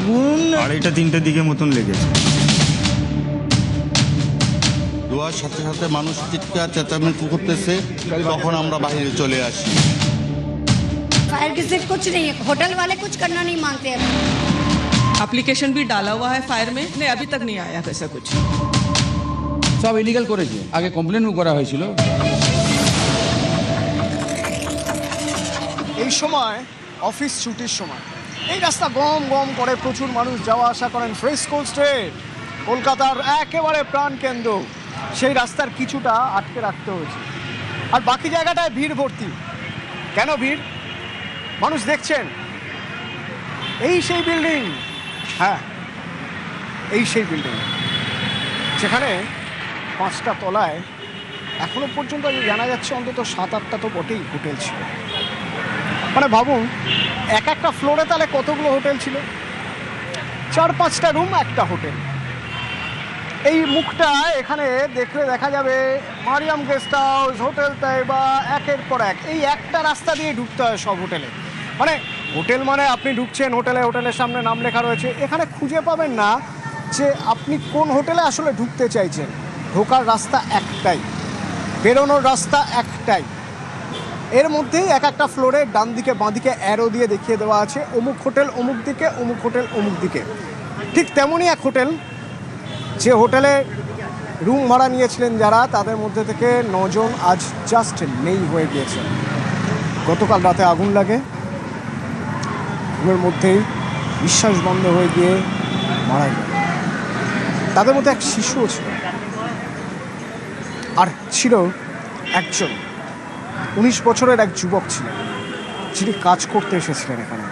আগুন 2:30-3টের দিকে মতন লেগেছে। ধোঁয়ার সাথে সাথে মানুষ চিৎকার চেঁচামেচি করতেছে, তখন আমরা বাইরে চলে আসি। फायर की सिर्फ कुछ नहीं है, होटल वाले कुछ करना नहीं मांगते हैं। एप्लीकेशन भी डाला हुआ है फायर में, नहीं अभी तक नहीं आया ऐसा कुछ। সব ইলিগাল করেছে, আগে কমপ্লেনও করা হয়েছিল। এই সময় অফিস ছুটির সময় এই রাস্তা গম গম করে প্রচুর মানুষ যাওয়া আসা করেন। ফ্রেস্কো স্ট্রিট কলকাতার একেবারে প্রাণকেন্দ্র, সেই রাস্তার কিছুটা আটকে রাখতে হয়েছে, আর বাকি জায়গাটায় ভিড় ভর্তি। কেন ভিড়? মানুষ দেখছেন এই সেই বিল্ডিং, হ্যাঁ এই সেই বিল্ডিং যেখানে 5টা তলায় এখনো পর্যন্ত জানা যাচ্ছে অন্তত 7-8টা তো বটেই হোটেল ছিল। মানে ভাবুন এক একটা ফ্লোরে তাহলে কতগুলো হোটেল ছিল, 4-5টা রুম একটা হোটেল। এই মুখটা এখানে দেখলে দেখা যাবে Mariam guest house, hotel Taiba, একের পর এক এই একটা রাস্তা দিয়ে ঢুকতে হয় সব হোটেলে। মানে হোটেল মানে আপনি ঢুকছেন হোটেলে, হোটেলের সামনে নাম লেখা রয়েছে, এখানে খুঁজে পাবেন না যে আপনি কোন হোটেলে আসলে ঢুকতে চাইছেন। ঢোকার রাস্তা একটাই, বেরোনোর রাস্তা একটাই, এর মধ্যেই এক একটা ফ্লোরে ডান দিকে বাঁ দিকে অ্যারো দিয়ে দেখিয়ে দেওয়া আছে অমুক হোটেল অমুক দিকে, অমুক হোটেল অমুক দিকে। ঠিক তেমনই এক হোটেল, যে হোটেলে রুম ভাড়া নিয়েছিলেন যারা, তাদের মধ্যে থেকে 9 জন আজ জাস্ট নেই হয়ে গিয়েছে। গতকাল রাতে আগুন লাগে, রুমের মধ্যেই বিশ্বাস বন্ধ হয়ে গিয়ে মারা গেল। তাদের মধ্যে এক শিশুও ছিল, আর ছিল একজন 19 বছরের এক যুবক ছিলেন, যিনি কাজ করতে এসেছিলেন এখানে।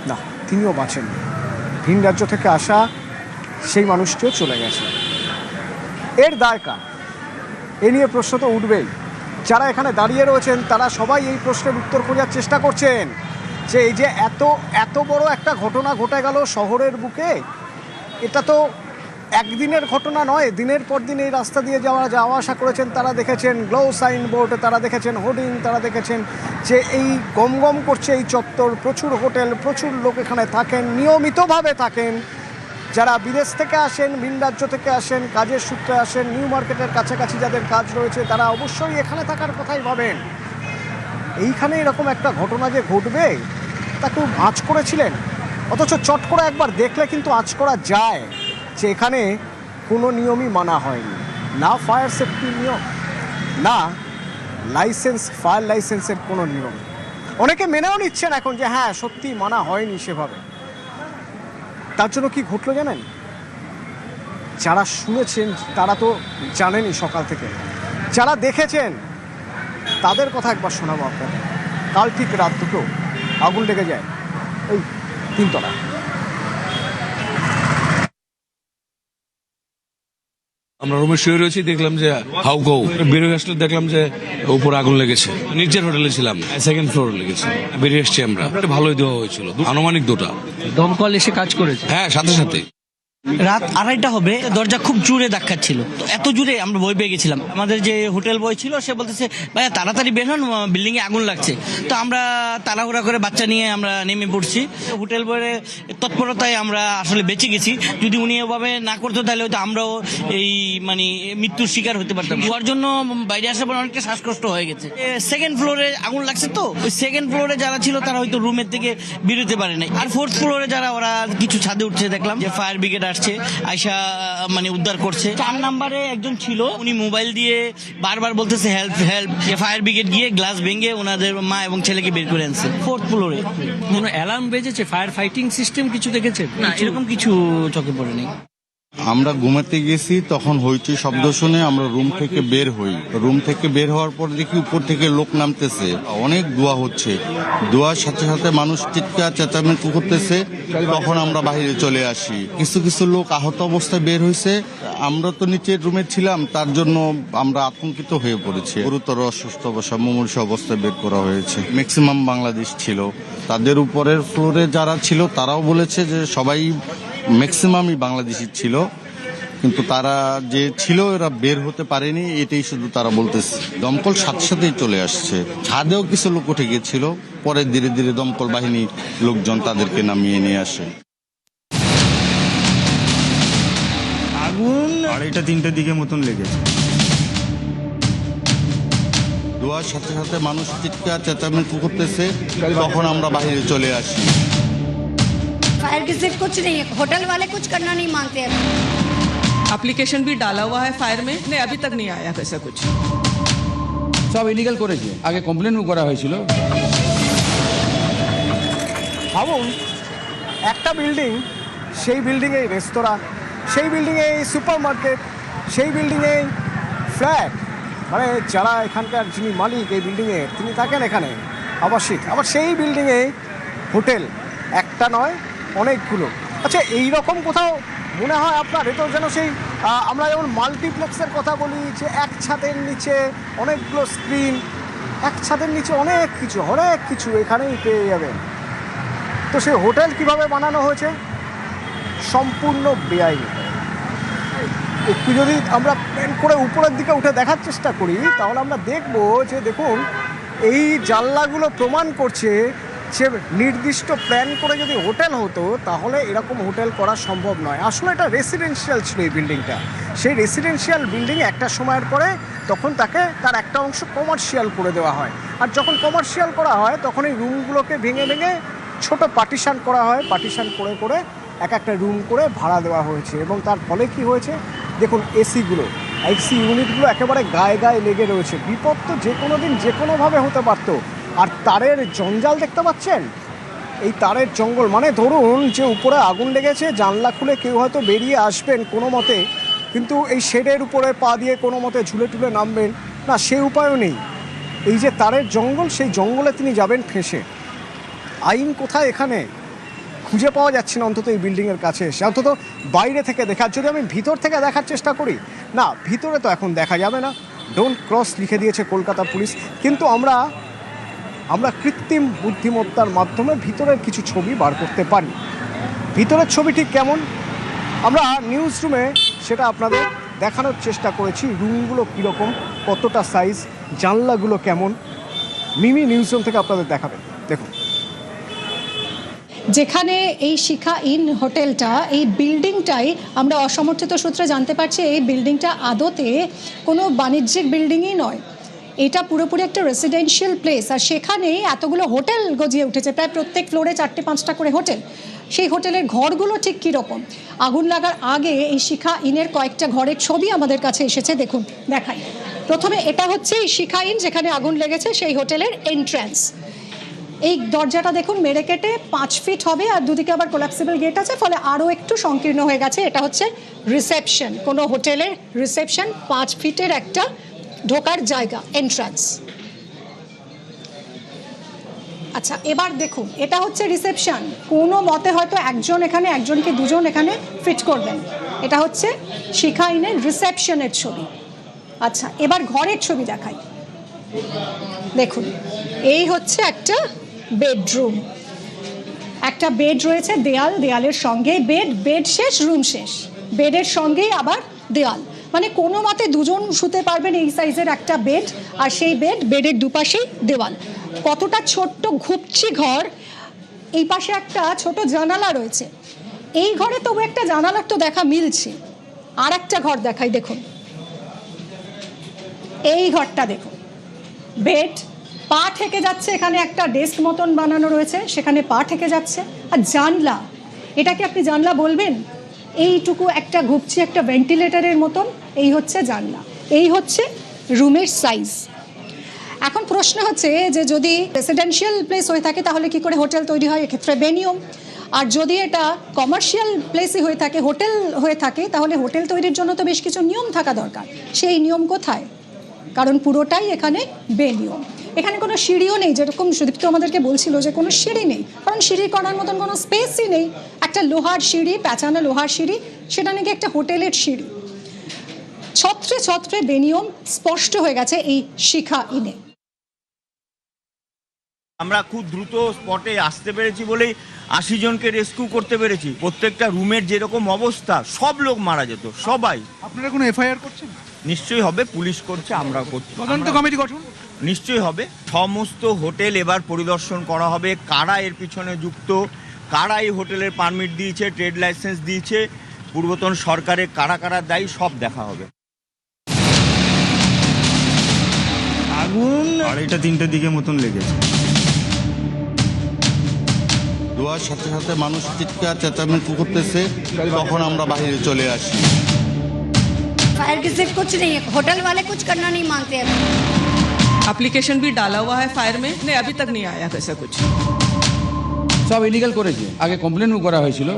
না, তিনিও বাঁচেন, ভিন রাজ্য থেকে আসা সেই মানুষটিও চলে গেছে। এর দায় কার? এ নিয়ে প্রশ্ন তো উঠবেই। যারা এখানে দাঁড়িয়ে রয়েছেন তারা সবাই এই প্রশ্নের উত্তর খোঁজার চেষ্টা করছেন যে এই যে এত বড় একটা ঘটনা ঘটে গেল শহরের বুকে, এটা তো একদিনের ঘটনা নয়। দিনের পর দিন এই রাস্তা দিয়ে যাওয়া আসা করেছেন, তারা দেখেছেন গ্লো সাইনবোর্ড, তারা দেখেছেন হোর্ডিং, তারা দেখেছেন যে এই গম গম করছে এই চত্বর, প্রচুর হোটেল, প্রচুর লোক এখানে থাকেন, নিয়মিতভাবে থাকেন। যারা বিদেশ থেকে আসেন, ভিন রাজ্য থেকে আসেন, কাজের সূত্রে আসেন, নিউ মার্কেটের কাছাকাছি যাদের কাজ রয়েছে, তারা অবশ্যই এখানে থাকার কথাই ভাবেন। এইখানে এরকম একটা ঘটনা যে ঘটবে তা কেউ আঁচ করেছিলেন? অথচ চট করে একবার দেখলে কিন্তু আঁচ করা যায় যে এখানে কোনো নিয়মই মানা হয়নি, না ফায়ার সেফটির নিয়ম, না লাইসেন্স, ফায়ার লাইসেন্সের কোনো নিয়ম। অনেকে মেনেও নিচ্ছেন এখন যে হ্যাঁ সত্যি মানা হয়নি সেভাবে। তার জন্য কি ঘটলো জানেন? যারা শুনেছেন তারা তো জানেনই সকাল থেকে, যারা দেখেছেন তাদের কথা একবার শোনাবো আপনাকে। কাল ঠিক রাত 2টো আগুন লেগে যায় ওই 3 তলা। আমরা রুমে শুয়ে রয়েছি, দেখলাম যে হাউকাউ বেরিয়ে আসলে দেখলাম যে উপরে আগুন লেগেছে। নিচের হোটেলে ছিলাম, 2nd ফ্লোরে লেগেছে। বেরিয়ে এসছি আমরা, ভালোই দেওয়া হয়েছিল, আনুমানিক 2টা। দমকল এসে কাজ করেছে? হ্যাঁ, সাথে সাথে। রাত 2:30 হবে, দরজা খুব জোরে ধাক্কাচ্ছিল, তো এত জোরে আমরা ভয় পেয়ে গেছিলাম। আমাদের যে হোটেল বয় ছিল সে বলতেছে ভাইয়া তাড়াতাড়ি বের হন, বিল্ডিং এ আগুন লাগছে। তো আমরা তাড়াহুড়া করে বাচ্চা নিয়ে আমরা নেমে পড়ছি। হোটেল বয়ের তৎপরতায় আমরা আসলে বেঁচে গেছি। যদি উনি এভাবে না করতো তাহলে হয়তো আমরাও এই মানে মৃত্যুর শিকার হতে পারতাম। হওয়ার জন্য বাইরে আসার পর অনেকটা শ্বাসকষ্ট হয়ে গেছে। 2nd ফ্লোরে আগুন লাগছে, তো ওই 2nd ফ্লোরে যারা ছিল তারা হয়তো রুমের থেকে বেরোতে পারে নাই। আর 4th ফ্লোরে যারা, ওরা কিছু ছাদে উঠছে, দেখলাম যে ফায়ার ব্রিগেড আসছে, আয়শা মানে উদ্ধার করছে। 4 নম্বরে একজন ছিল, উনি মোবাইল দিয়ে বারবার বলতেছে হেল্প হেল্প। ফায়ার ব্রিগেড গিয়ে গ্লাস ভেঙে ওনাদের মা এবং ছেলেকে বের করে আনছে। 4th ফ্লোরে কোনো অ্যালার্ম বেজেছে? ফায়ার ফাইটিং সিস্টেম কিছু দেখেছে? না, এরকম কিছু চোখে পড়েনি। আমরা ঘুমাতে গেছি, তখন হইচই শব্দ শুনে আমরা রুম থেকে বের হই। রুম থেকে বের হওয়ার পর দেখি উপর থেকে লোক নামতেছে, অনেক ধোঁয়া হচ্ছে, ধোঁয়ার সাথে সাথে মানুষ চিৎকার চেঁচামেচি করতেছে, তখন আমরা বাইরে চলে আসি। কিছু কিছু লোক আহত অবস্থায় বের হয়েছে। আমরা তো নিচের রুমে ছিলাম, তার জন্য আমরা আতঙ্কিত হয়ে পড়েছি। গুরুতর অসুস্থ অবস্থা, মুমূর্ষু অবস্থায় বের করা হয়েছে। ম্যাক্সিমাম বাংলাদেশ ছিল। তাদের উপরের ফ্লোরে যারা ছিল তারাও বলেছে যে সবাই ম্যাক্সিমামই বাংলাদেশি ছিল, কিন্তু তারা যে ছিল এরা বের হতে পারেনি, এটাই শুধু তারা বলতেছে। দমকল সাথে সাথেই চলে আসছে, ছাদেও কিছু লোক উঠে গিয়েছিল, পরে ধীরে ধীরে দমকল বাহিনী লোকজন তাদেরকে নামিয়ে নিয়ে আসে। আগুন 2:30-3টের দিকে মতন লেগেছে। ধোঁয়ার সাথে সাথে মানুষ চিৎকার চেঁচামেচি করতেছে, তখন আমরা বাইরে চলে আসি। फायर की सिर्फ कुछ नहीं है, होटल वाले कुछ करना नहीं मांगते हैं। एप्लीकेशन भी डाला हुआ है फायर में, नहीं अभी तक नहीं आया ऐसा कुछ। সব ইলিগাল করেছে, আগে কমপ্লেনও করা হয়েছিল। ভাবুন, একটা বিল্ডিং, সেই বিল্ডিংয়ে রেস্তোরাঁ, সেই বিল্ডিংয়ে সুপার মার্কেট, সেই বিল্ডিংয়ে ফ্ল্যাট, মানে যারা এখানকার যিনি মালিক এই বিল্ডিংয়ে তিনি থাকেন এখানে আবাসিক, আবার সেই বিল্ডিংয়ে হোটেল, একটা নয় অনেকগুলো। আচ্ছা, এই রকম কোথাও মনে হয় আপনার? এটা যেন সেই আমরা যেমন মাল্টিপ্লেক্সের কথা বলি, যে এক ছাদের নিচে অনেকগুলো স্ক্রিন, এক ছাদের নিচে অনেক কিছু এখানেই পেয়ে যাবেন। তো সেই হোটেল কিভাবে বানানো হয়েছে? সম্পূর্ণ বেআইনি। একটু যদি আমরা প্ল্যান করে উপরের দিকে উঠে দেখার চেষ্টা করি, তাহলে আমরা দেখব যে দেখুন, এই জানলাগুলো প্রমাণ করছে যে নির্দিষ্ট প্ল্যান করে যদি হোটেল হতো তাহলে এরকম হোটেল করা সম্ভব নয়। আসলে এটা রেসিডেন্সিয়াল ছিল এই বিল্ডিংটা। সেই রেসিডেন্সিয়াল বিল্ডিং একটা সময়ের পরে তখন তাকে তার একটা অংশ কমার্শিয়াল করে দেওয়া হয়, আর যখন কমার্শিয়াল করা হয় তখন এই রুমগুলোকে ভেঙে ছোট পার্টিশন করা হয়, পার্টিশন করে এক একটা রুম করে ভাড়া দেওয়া হয়েছে। এবং তার ফলে কি হয়েছে দেখুন, এসি ইউনিটগুলো একেবারে গায়ে লেগে রয়েছে। বিপদ তো যে কোনো দিন যে কোনোভাবে হতে পারতো। আর তারের জঞ্জাল দেখতে পাচ্ছেন, এই তারের জঙ্গল, মানে ধরুন যে উপরে আগুন লেগেছে, জানলা খুলে কেউ হয়তো বেরিয়ে আসবেন কোনো মতে, কিন্তু এই শেডের উপরে পা দিয়ে কোনো মতে ঝুলে নামবেন না, সে উপায়ও নেই। এই যে তারের জঙ্গল, সেই জঙ্গলে তিনি যাবেন ফেঁসে। আইন কোথায় এখানে খুঁজে পাওয়া যাচ্ছে না, অন্তত এই বিল্ডিংয়ের কাছে এসে, অন্তত বাইরে থেকে দেখার। যদি আমি ভিতর থেকে দেখার চেষ্টা করি, না, ভিতরে তো এখন দেখা যাবে না, ডোন্ট ক্রস লিখে দিয়েছে কলকাতা পুলিশ। কিন্তু আমরা কৃত্রিম বুদ্ধিমত্তার মাধ্যমে ভিতরের কিছু ছবি বার করতে পারি। ভিতরের ছবি ঠিক কেমন আমরা নিউজ রুমে সেটা আপনাদের দেখানোর চেষ্টা করেছি। রুমগুলো কীরকম, কতটা সাইজ, জানলাগুলো কেমন, মিমি নিউজ রুম থেকে আপনাদের দেখাবেন। দেখুন, যেখানে এই শিখা ইন হোটেলটা, এই বিল্ডিংটাই আমরা অসমর্থিত সূত্রে জানতে পারছি এই বিল্ডিংটা আদতে কোনো বাণিজ্যিক বিল্ডিংই নয়, এটা পুরোপুরি একটা রেসিডেন্সিয়াল প্লেস। আর সেখানেই এতগুলো হোটেল গজিয়ে উঠেছে, প্রায় প্রত্যেক ফ্লোরে 4-5টা করে হোটেল। সেই হোটেলের ঘরগুলো ঠিক কীরকম, আগুন লাগার আগে এই শিখা ইনের কয়েকটা ঘরের ছবি আমাদের কাছে এসেছে, দেখুন দেখাই। প্রথমে এটা হচ্ছে এই শিখা ইন যেখানে আগুন লেগেছে সেই হোটেলের এন্ট্রান্স। এই দরজাটা দেখুন মেরে কেটে 5 ফিট হবে, আর দুদিকে আবার কোলাপসিবল গেট আছে, ফলে আরও একটু সংকীর্ণ হয়ে গেছে। এটা হচ্ছে রিসেপশন, কোনো হোটেলের রিসেপশন, 5 ফিটের একটা ঢোকার জায়গা, এন্ট্রান্স। আচ্ছা, এবার দেখুন, এটা হচ্ছে রিসেপশন। কোনো মতে হয়তো একজন এখানে, একজনকে দুজন এখানে ফিট করবেন। এটা হচ্ছে শিখা ইনের রিসেপশনের ছবি। আচ্ছা, এবার ঘরের ছবি দেখাই। দেখুন, এই হচ্ছে একটা বেডরুম, একটা বেড রয়েছে, দেয়ালের সঙ্গে বেড শেষ, রুম শেষ, বেডের সঙ্গেই আবার দেয়াল, মানে কোনো মতে দুজন শুতে পারবেন এই সাইজের একটা বেড, আর সেই বেডের দুপাশেই দেওয়াল। কতটা ছোট্ট ঘুপচি ঘর। এই পাশে একটা ছোট জানালা রয়েছে, এই ঘরে তবু একটা জানালার তো দেখা মিলছে। আর একটা ঘর দেখাই, দেখুন এই ঘরটা দেখুন, বেড, পা ঠেকে যাচ্ছে, এখানে একটা ডেস্ক মতন বানানো রয়েছে, সেখানে পা ঠেকে যাচ্ছে। আর জানলা, এটাকে আপনি জানলা বলবেন? এইটুকু একটা ঘুপচি, একটা ভেন্টিলেটরের মতন, এই হচ্ছে জানলা, এই হচ্ছে রুমের সাইজ। এখন প্রশ্ন হচ্ছে যে যদি রেসিডেন্সিয়াল প্লেস হয়ে থাকে তাহলে কি করে হোটেল তৈরি হয়? এক্ষেত্রে বেনিয়ম। আর যদি এটা কমার্শিয়াল প্লেসই হয়ে থাকে, হোটেল হয়ে থাকে, তাহলে হোটেল তৈরির জন্য তো বেশ কিছু নিয়ম থাকা দরকার। সেই নিয়ম কোথায়? কারণ পুরোটাই এখানে বেনিয়ম। এখানে কোনো সিঁড়িও নেই, যেরকম সুদীপ্ত আমাদেরকে বলছিল যে কোনো সিঁড়ি নেই, কারণ সিঁড়ি করার মতন কোনো স্পেসই নেই। একটা লোহার সিঁড়ি, প্যাঁচানো লোহার সিঁড়ি, সেটা নাকি একটা হোটেলের সিঁড়ি। ছত্রে বেনিয়ম স্পষ্ট হয়ে গেছে এই শিখা ইনে। আমরা খুব দ্রুত স্পটে আসতে পেরেছি বলেই 80 জনকে রেস্কিউ করতে পেরেছি। প্রত্যেকটা রুমের যেরকম অবস্থা, সব লোক মারা যেত, সবাই। আপনারা কোনো এফআইআর করছেন? নিশ্চয়ই হবে, পুলিশ করছে, আমরা করছি। তদন্ত কমিটি গঠন নিশ্চয়ই হবে। সমস্ত হোটেল এবার পরিদর্শন করা হবে, কারা এর পিছনে যুক্ত, কারা এই হোটেলের পারমিট দিয়েছে, ট্রেড লাইসেন্স দিয়েছে, পূর্বতন সরকারের কারা কারা দায়ী সব দেখা হবে। আগুন 2:30-3টের দিকে মতন লেগেছে। ধোঁয়ার সাথে সাথে মানুষ চিৎকার চেঁচামেচি করতেছে, তখন আমরা বাইরে চলে আসি। फायर से कुछ नहीं है, होटल वाले कुछ करना नहीं मांगते हैं। एप्लीकेशन भी डाला हुआ है फायर में, नहीं अभी तक नहीं आया ऐसा कुछ। সব ইলিগাল করেছে, আগে কমপ্লেন করা হয়েছিল।